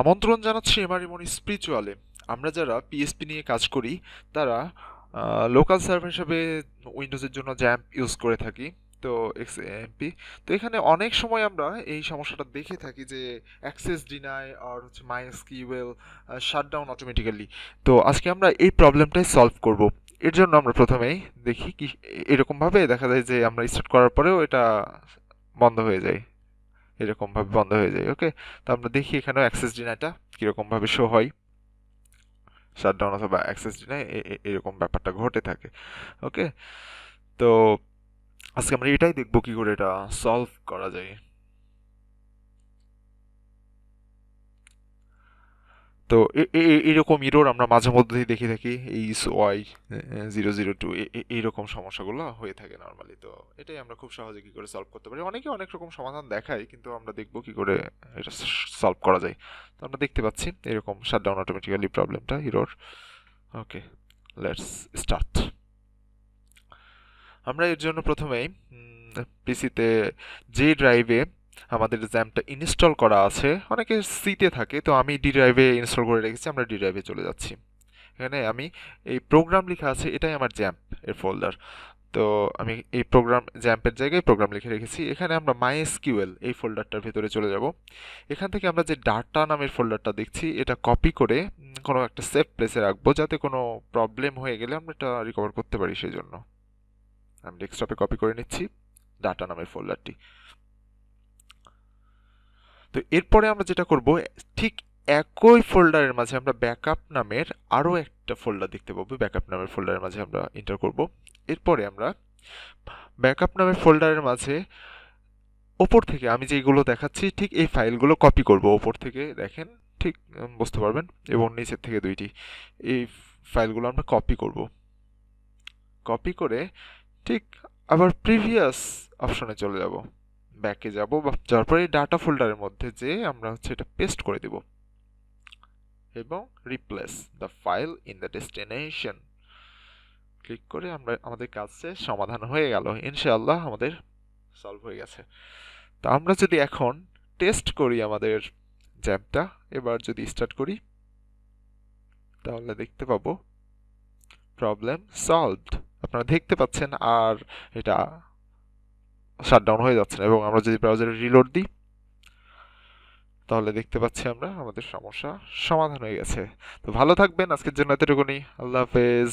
আমন্ত্রণ জানাচ্ছি এমআরইমন স্পিরিচুয়ালে। আমরা যারা পিএসপি নিয়ে কাজ করি তারা লোকাল সার্ভার হিসেবে উইন্ডোজের জন্য জ্যাম্প ইউজ করে থাকি। তো এক্সএমপি, তো এখানে অনেক সময় আমরা এই সমস্যাটা দেখে থাকি যে অ্যাক্সেস ডিনাই আর হচ্ছে মাইএসকিউএল শাটডাউন অটোমেটিক্যালি। তো আজকে আমরা এই প্রবলেমটাই সলভ করব। এর জন্য আমরা প্রথমেই দেখি কি এরকমভাবে দেখা যায় যে আমরা স্টার্ট করার পরেও এটা বন্ধ হয়ে যায়, এরকম ভাবে বন্ধ হয়ে যায়। ওকে, তো আমরা দেখি এখানে অ্যাক্সেস ডিনাইটা কিরকম ভাবে শো হয়। শাটডাউন অথবা অ্যাক্সেস ডিনাই এরকম ব্যাপারটা ঘটে থাকে। ওকে, তো আজকে আমরা এটাই দেখবো কি করে এটা সলভ করা যায়। তো এরকম ইরোর আমরা মাঝে মধ্যেই দেখে থাকি, এইচ ওয়াই 002, এইরকম সমস্যাগুলো হয়ে থাকে নর্মালি। তো এটাই আমরা খুব সহজে কি করে সলভ করতে পারি। অনেকে অনেক রকম সমাধান দেখায়, কিন্তু আমরা দেখবো কি করে এটা সলভ করা যায়। তো আমরা দেখতে পাচ্ছি এরকম শাটডাউন অটোমেটিক্যালি প্রবলেমটা ইরোর। Okay, let's start. আমরা এর জন্য প্রথমেই পিসিতে যে ড্রাইভে আমাদের জ্যামটা ইনস্টল করা আছে, অনেকে সিতে থাকে, তো আমি ডি ড্রাইভে ইনস্টল করে রেখেছি, আমরা ডি ড্রাইভে চলে যাচ্ছি। এখানে আমি এই প্রোগ্রাম লেখা আছে, এটাই আমার জ্যাম্প এর ফোল্ডার। তো আমি এই প্রোগ্রাম জ্যাম্পের জায়গায় প্রোগ্রাম লিখে রেখেছি। এখানে আমরা মাইএসকিউএল এই ফোল্ডারটার ভেতরে চলে যাব। এখান থেকে আমরা যে ডাটা নামের ফোল্ডারটা দেখছি, এটা কপি করে কোনো একটা সেফ প্লেসে রাখবো, যাতে কোনো প্রবলেম হয়ে গেলে আমরা এটা রিকভার করতে পারি। সেই জন্য আমি ডেস্কটপে কপি করে নিচ্ছি ডাটা নামের ফোল্ডারটি। তো এরপরে আমরা যেটা করব, ঠিক একই ফোল্ডারের মাঝে আমরা ব্যাকআপ নামের আরও একটা ফোল্ডার দেখতে পাবো। ব্যাকআপ নামের ফোল্ডারের মাঝে আমরা এন্টার করব। এরপরে আমরা ব্যাকআপ নামের ফোল্ডারের মাঝে ওপর থেকে আমি যেগুলো দেখাচ্ছি ঠিক এই ফাইলগুলো কপি করব। ওপর থেকে দেখেন, ঠিক বুঝতে পারবেন, এবং নিচের থেকে দুইটি এই ফাইলগুলো আমরা কপি করব। কপি করে ঠিক আবার প্রিভিয়াস অপশনে চলে যাব, ব্যাকে যাব, বা যাওয়ার পরে ডাটা ফোল্ডারের মধ্যে যে আমরা হচ্ছে এটা পেস্ট করে দেব এবং replace the file in the destination click করে আমরা আমাদের কাজ শেষ, সমাধান হয়ে গেল। ইনশাআল্লাহ আমাদের সলভ হয়ে গেছে। তো আমরা যদি এখন টেস্ট করি আমাদের জ্যামটা, এবার যদি স্টার্ট করি, তাহলে দেখতে পাবো প্রবলেম সলভড। আপনারা দেখতে পাচ্ছেন আর এটা শাটডাউন হয়ে যাচ্ছে না। এবং আমরা যদি ব্রাউজারে রিলোড দিই, তাহলে দেখতে পাচ্ছি আমরা আমাদের সমস্যা সমাধান হয়ে গেছে। তো ভালো থাকবেন, আজকের জন্য এতটুকুনি। আল্লাহ হাফেজ।